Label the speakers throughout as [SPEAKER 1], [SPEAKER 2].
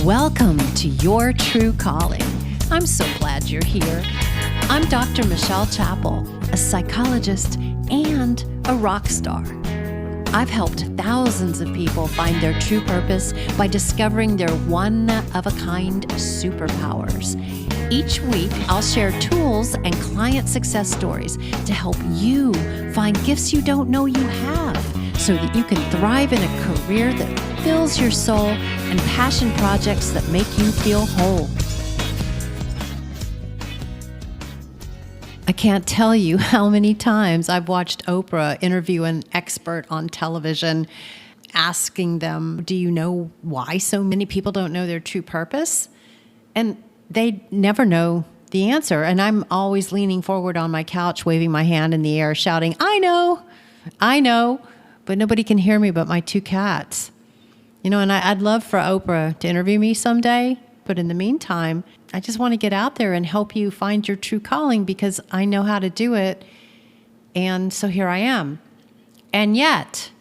[SPEAKER 1] Welcome to Your True Calling. I'm so glad you're here. I'm Dr. Michelle Chappell, a psychologist and a rock star. I've helped thousands of people find their true purpose by discovering their one-of-a-kind superpowers. Each week, I'll share tools and client success stories to help you find gifts you don't know you have so that you can thrive in a career that fills your soul and passion projects that make you feel whole. I can't tell you how many times I've watched Oprah interview an expert on television, asking them, do you know why so many people don't know their true purpose? And they never know the answer. And I'm always leaning forward on my couch, waving my hand in the air, shouting, I know, but nobody can hear me but my two cats. You know, and I'd love for Oprah to interview me someday. But in the meantime, I just want to get out there and help you find your true calling because I know how to do it. And so here I am. And yet,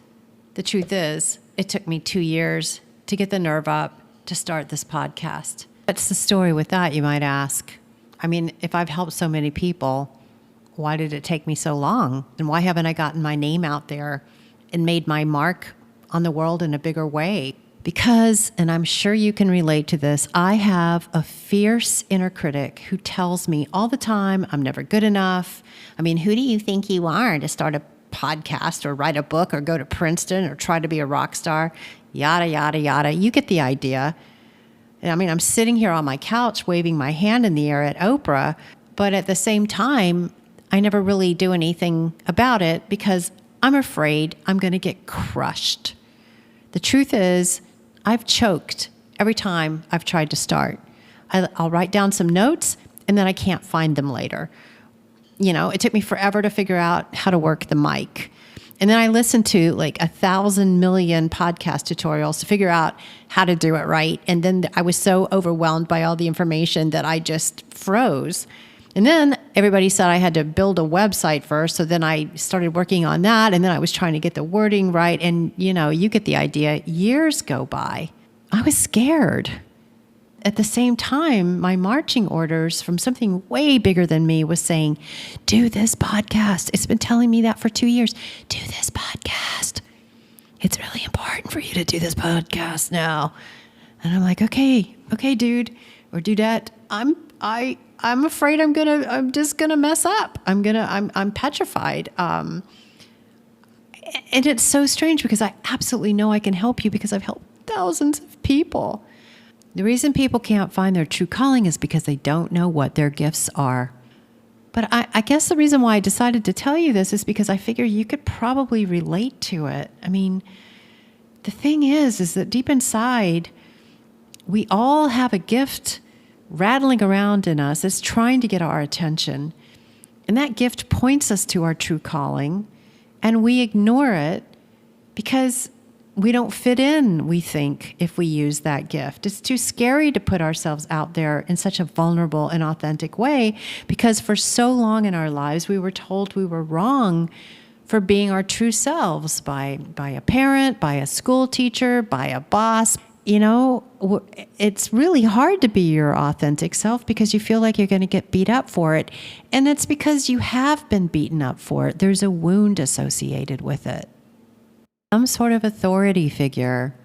[SPEAKER 1] the truth is, it took me 2 years to get the nerve up to start this podcast. What's the story with that, you might ask? I mean, if I've helped so many people, why did it take me so long? And why haven't I gotten my name out there and made my mark on the world in a bigger way? Because, and I'm sure you can relate to this, I have a fierce inner critic who tells me all the time, I'm never good enough. I mean, who do you think you are to start a podcast or write a book or go to Princeton or try to be a rock star? Yada, yada, yada. You get the idea. I mean, I'm sitting here on my couch waving my hand in the air at Oprah, but at the same time, I never really do anything about it because I'm afraid I'm going to get crushed. The truth is, I've choked every time I've tried to start. I'll write down some notes and then I can't find them later. You know, it took me forever to figure out how to work the mic. And then I listened to like 1,000 million podcast tutorials to figure out how to do it right. And then I was so overwhelmed by all the information that I just froze. And then everybody said I had to build a website first. So then I started working on that. And then I was trying to get the wording right. And, you know, you get the idea. Years go by. I was scared. At the same time, my marching orders from something way bigger than me was saying, do this podcast. It's been telling me that for 2 years. Do this podcast. It's really important for you to do this podcast now. And I'm like, okay, dude or dudette. I'm afraid I'm just gonna mess up. I'm petrified. And it's so strange because I absolutely know I can help you because I've helped thousands of people. The reason people can't find their true calling is because they don't know what their gifts are. But I guess the reason why I decided to tell you this is because I figure you could probably relate to it. I mean, the thing is that deep inside, we all have a gift rattling around in us that's trying to get our attention. And that gift points us to our true calling, and we ignore it because we don't fit in, we think, if we use that gift. It's too scary to put ourselves out there in such a vulnerable and authentic way because for so long in our lives, we were told we were wrong for being our true selves by a parent, by a school teacher, by a boss. You know, it's really hard to be your authentic self because you feel like you're going to get beat up for it. And it's because you have been beaten up for it. There's a wound associated with it. Some sort of authority figure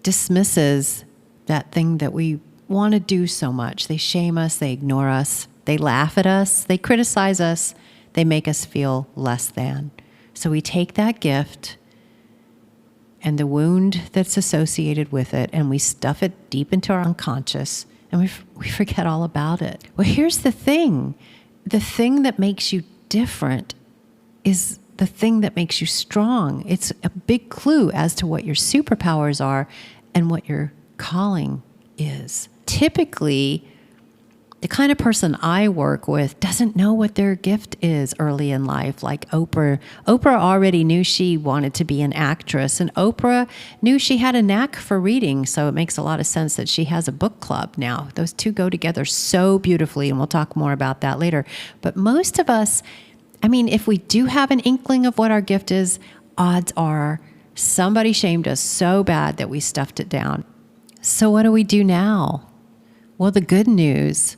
[SPEAKER 1] dismisses that thing that we want to do so much. They shame us, they ignore us, they laugh at us, they criticize us, they make us feel less than. So we take that gift and the wound that's associated with it, and we stuff it deep into our unconscious, and we forget all about it. Well, here's the thing. The thing that makes you different is the thing that makes you strong. It's a big clue as to what your superpowers are and what your calling is. Typically, the kind of person I work with doesn't know what their gift is early in life, like Oprah. Oprah already knew she wanted to be an actress, and Oprah knew she had a knack for reading, so it makes a lot of sense that she has a book club now. Those two go together so beautifully, and we'll talk more about that later. But most of us, I mean, if we do have an inkling of what our gift is, odds are somebody shamed us so bad that we stuffed it down. So what do we do now? Well, the good news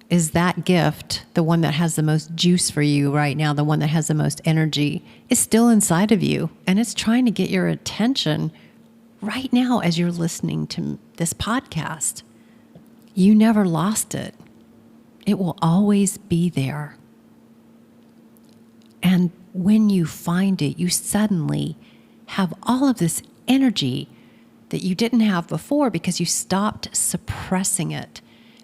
[SPEAKER 1] is that gift, the one that has the most juice for you right now, the one that has the most energy, is still inside of you. And it's trying to get your attention right now as you're listening to this podcast. You never lost it. It will always be there. And when you find it, you suddenly have all of this energy that you didn't have before because you stopped suppressing it.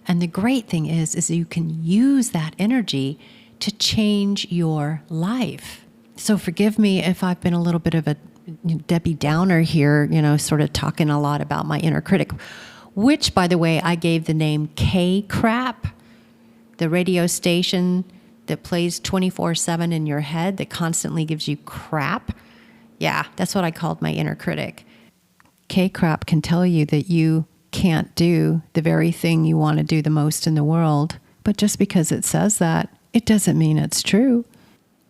[SPEAKER 1] And the great thing is you can use that energy to change your life. So forgive me if I've been a little bit of a Debbie Downer here, sort of talking a lot about my inner critic, which, by the way, I gave the name KCRP, the radio station that plays 24/7 in your head that constantly gives you crap. Yeah, that's what I called my inner critic. KCRP can tell you that you can't do the very thing you want to do the most in the world. But just because it says that, it doesn't mean it's true.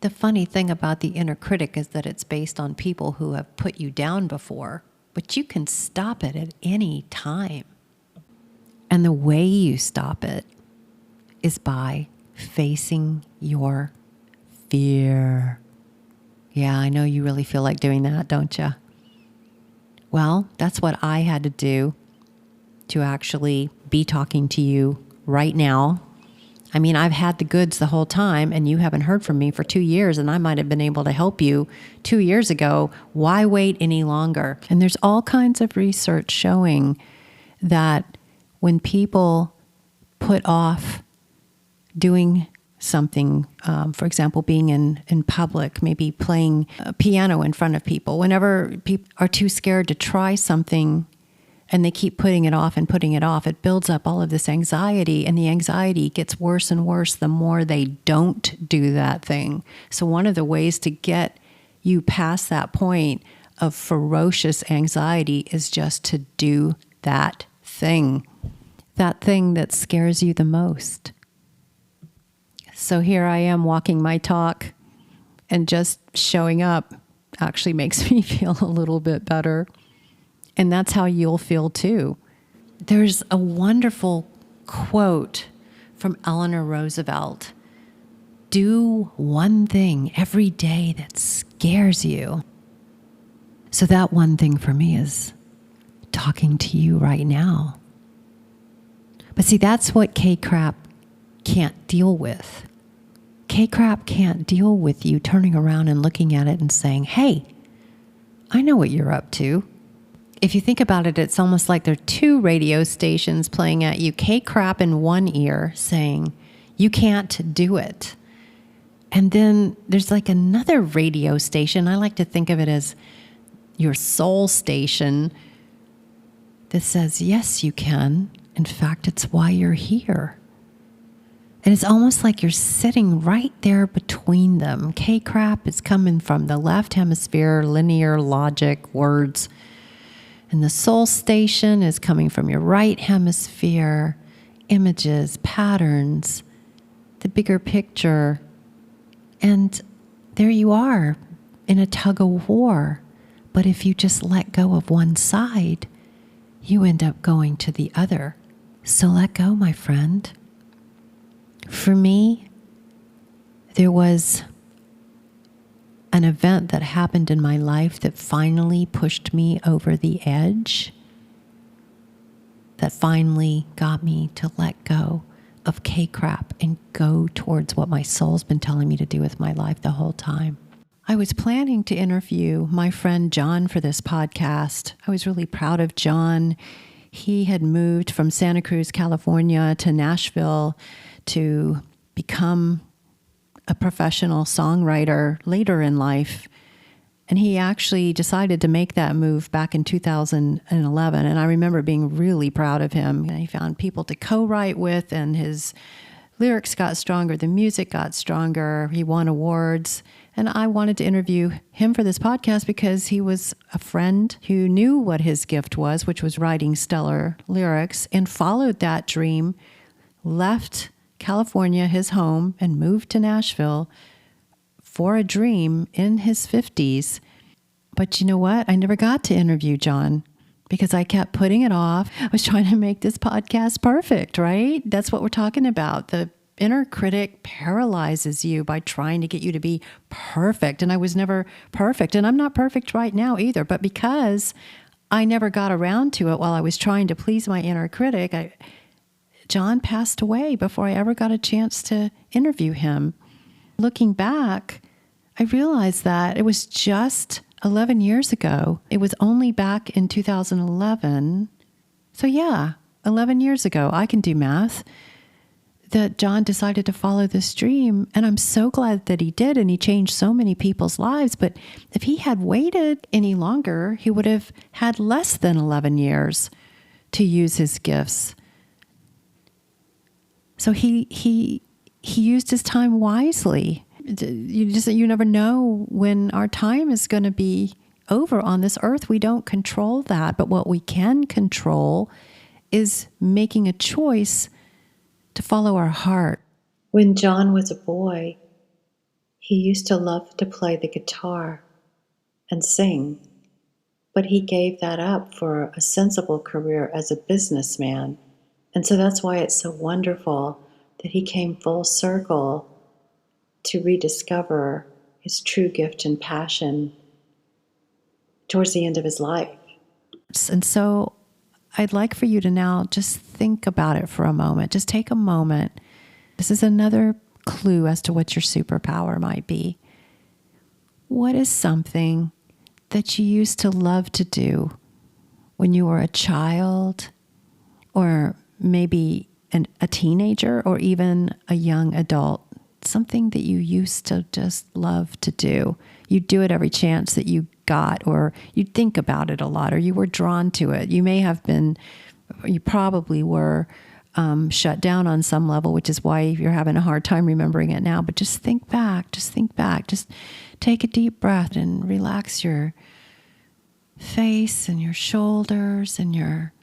[SPEAKER 1] The funny thing about the inner critic is that it's based on people who have put you down before, but you can stop it at any time. And the way you stop it is by facing your fear. Yeah, I know you really feel like doing that, don't you? Well, that's what I had to do to actually be talking to you right now. I mean, I've had the goods the whole time, and you haven't heard from me for 2 years, and I might have been able to help you 2 years ago. Why wait any longer? And there's all kinds of research showing that when people put off doing something, for example, being in public, maybe playing a piano in front of people, whenever people are too scared to try something and they keep putting it off and putting it off, it builds up all of this anxiety, and the anxiety gets worse and worse the more they don't do that thing. So one of the ways to get you past that point of ferocious anxiety is just to do that thing that scares you the most. So here I am walking my talk, and just showing up actually makes me feel a little bit better. And that's how you'll feel too. There's a wonderful quote from Eleanor Roosevelt. Do one thing every day that scares you. So that one thing for me is talking to you right now. But see, that's what KCRP can't deal with. KCRP can't deal with you turning around and looking at it and saying, hey, I know what you're up to. If you think about it, it's almost like there are two radio stations playing at you. KCRP in one ear saying, you can't do it. And then there's like another radio station. I like to think of it as your soul station that says, yes, you can. In fact, it's why you're here. And it's almost like you're sitting right there between them. KCRP is coming from the left hemisphere, linear logic, words. And the soul station is coming from your right hemisphere, images, patterns, the bigger picture. And there you are in a tug of war. But if you just let go of one side, you end up going to the other. So let go, my friend. For me, there was an event that happened in my life that finally pushed me over the edge, that finally got me to let go of KCRP and go towards what my soul's been telling me to do with my life the whole time. I was planning to interview my friend John for this podcast. I was really proud of John. He had moved from Santa Cruz, California to Nashville to become a professional songwriter later in life. And he actually decided to make that move back in 2011. And I remember being really proud of him. He found people to co-write with, and his lyrics got stronger. The music got stronger. He won awards. And I wanted to interview him for this podcast because he was a friend who knew what his gift was, which was writing stellar lyrics, and followed that dream, left California, his home, and moved to Nashville for a dream in his 50s. But you know what? I never got to interview John because I kept putting it off. I was trying to make this podcast perfect, right? That's what we're talking about. The inner critic paralyzes you by trying to get you to be perfect. And I was never perfect. And I'm not perfect right now either. But because I never got around to it while I was trying to please my inner critic, John passed away before I ever got a chance to interview him. Looking back, I realized that it was just 11 years ago. It was only back in 2011. So yeah, 11 years ago, I can do math, that John decided to follow this dream. And I'm so glad that he did. And he changed so many people's lives. But if he had waited any longer, he would have had less than 11 years to use his gifts. So he used his time wisely. You never know when our time is going to be over on this earth. We don't control that. But what we can control is making a choice to follow our heart. When John was a boy, he used to love to play the guitar and sing, but he gave that up for a sensible career as a businessman. And so that's why it's so wonderful that he came full circle to rediscover his true gift and passion towards the end of his life. And so I'd like for you to now just think about it for a moment. Just take a moment. This is another clue as to what your superpower might be. What is something that you used to love to do when you were a child, or maybe a teenager, or even a young adult? Something that you used to just love to do. You'd do it every chance that you got, or you'd think about it a lot, or you were drawn to it. You probably were shut down on some level, which is why you're having a hard time remembering it now. But just think back, just take a deep breath and relax your face and your shoulders and your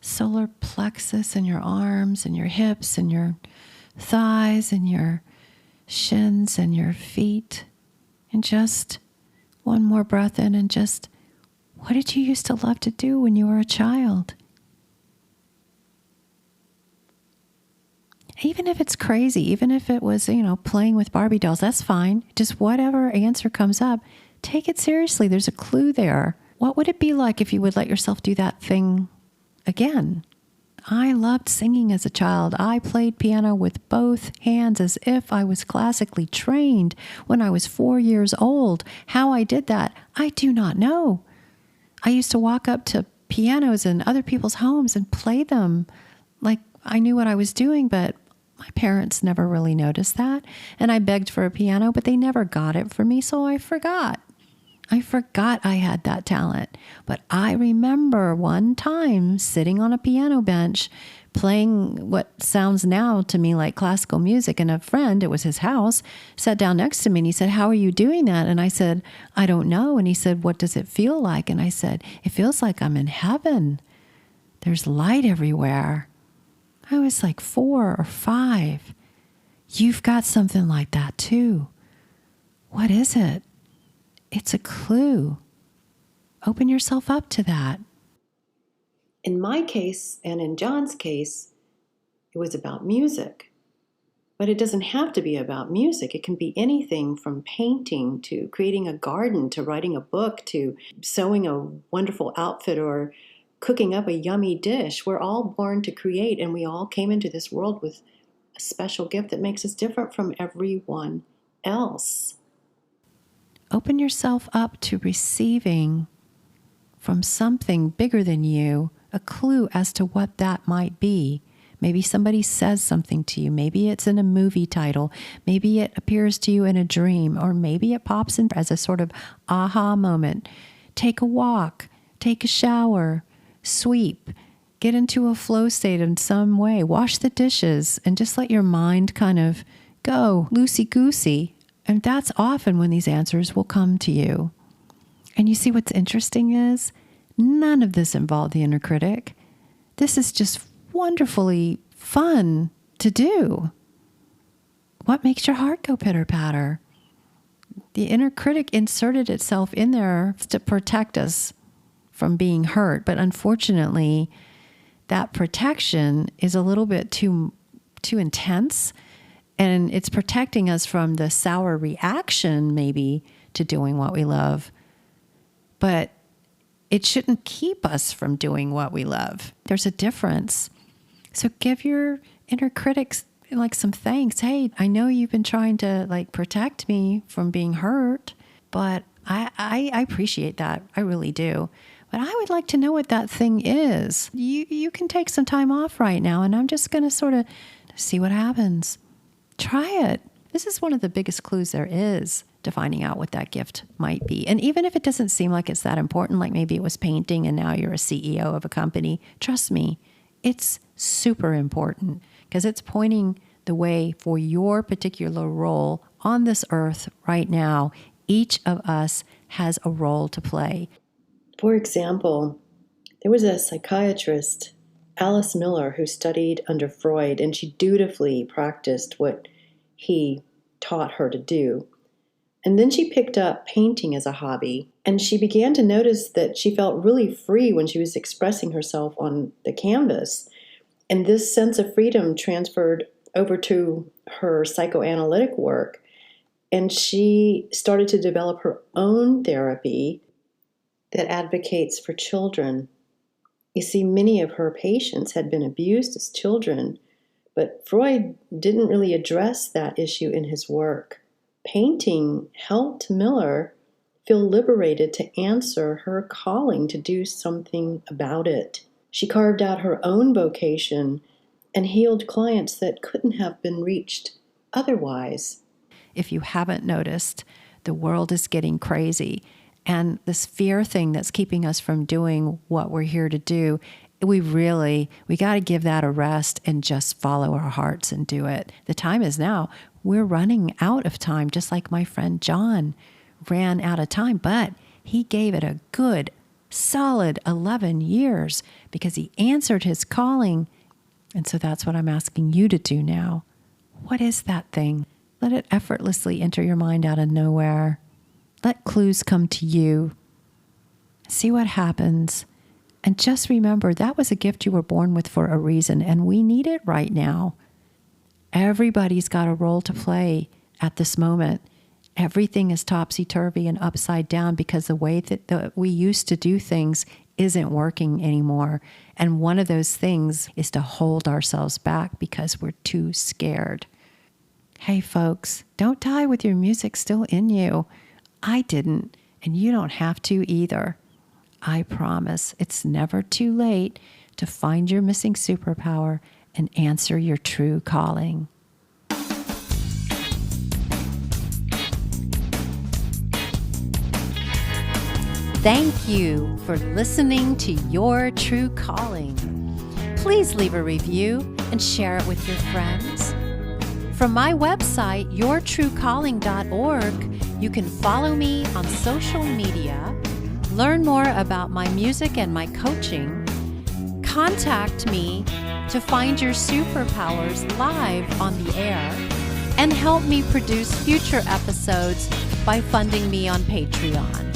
[SPEAKER 1] solar plexus and your arms and your hips and your thighs and your shins and your feet. And just one more breath in, and just, what did you used to love to do when you were a child? Even if it's crazy, even if it was, playing with Barbie dolls, that's fine. Just whatever answer comes up, take it seriously. There's a clue there. What would it be like if you would let yourself do that thing again? I loved singing as a child. I played piano with both hands as if I was classically trained when I was 4 years old. How I did that, I do not know. I used to walk up to pianos in other people's homes and play them like I knew what I was doing, but my parents never really noticed that. And I begged for a piano, but they never got it for me, so I forgot. I had that talent. But I remember one time sitting on a piano bench playing what sounds now to me like classical music, and a friend, it was his house, sat down next to me and he said, "How are you doing that?" And I said, "I don't know." And he said, "What does it feel like?" And I said, "It feels like I'm in heaven. There's light everywhere." I was like 4 or 5. You've got something like that too. What is it? It's a clue. Open yourself up to that. In my case, and in John's case, it was about music. But it doesn't have to be about music. It can be anything from painting to creating a garden to writing a book to sewing a wonderful outfit or cooking up a yummy dish. We're all born to create, and we all came into this world with a special gift that makes us different from everyone else. Open yourself up to receiving from something bigger than you a clue as to what that might be. Maybe somebody says something to you. Maybe it's in a movie title. Maybe it appears to you in a dream, or maybe it pops in as a sort of aha moment. Take a walk, take a shower, sweep, get into a flow state in some way, wash the dishes, and just let your mind kind of go loosey-goosey. And that's often when these answers will come to you. And you see what's interesting is none of this involved the inner critic. This is just wonderfully fun to do. What makes your heart go pitter-patter? The inner critic inserted itself in there to protect us from being hurt. But unfortunately, that protection is a little bit too intense, and it's protecting us from the sour reaction maybe to doing what we love. But it shouldn't keep us from doing what we love. There's a difference. So give your inner critics like some thanks. Hey, I know you've been trying to like protect me from being hurt, but I appreciate that. I really do. But I would like to know what that thing is. You can take some time off right now, and I'm just going to sort of see what happens. Try it. This is one of the biggest clues there is to finding out what that gift might be. And even if it doesn't seem like it's that important, like maybe it was painting and now you're a CEO of a company, trust me, it's super important because it's pointing the way for your particular role on this earth right now. Each of us has a role to play.
[SPEAKER 2] For example, there was a psychiatrist, Alice Miller, who studied under Freud, and she dutifully practiced what he taught her to do. And then she picked up painting as a hobby, and she began to notice that she felt really free when she was expressing herself on the canvas. And this sense of freedom transferred over to her psychoanalytic work, and she started to develop her own therapy that advocates for children. You see, many of her patients had been abused as children, but Freud didn't really address that issue in his work. Painting helped Miller feel liberated to answer her calling to do something about it. She carved out her own vocation and healed clients that couldn't have been reached otherwise.
[SPEAKER 1] If you haven't noticed, the world is getting crazy. And this fear thing that's keeping us from doing what we're here to do, we got to give that a rest and just follow our hearts and do it. The time is now. We're running out of time, just like my friend John ran out of time, but he gave it a good, solid 11 years because he answered his calling. And so that's what I'm asking you to do now. What is that thing? Let it effortlessly enter your mind out of nowhere. Let clues come to you. See what happens. And just remember, that was a gift you were born with for a reason, and we need it right now. Everybody's got a role to play at this moment. Everything is topsy-turvy and upside down because the way that we used to do things isn't working anymore. And one of those things is to hold ourselves back because we're too scared. Hey, folks, don't die with your music still in you. I didn't, and you don't have to either. I promise it's never too late to find your missing superpower and answer your true calling. Thank you for listening to Your True Calling. Please leave a review and share it with your friends. From my website, yourtruecalling.org, you can follow me on social media, learn more about my music and my coaching, contact me to find your superpowers live on the air, and help me produce future episodes by funding me on Patreon.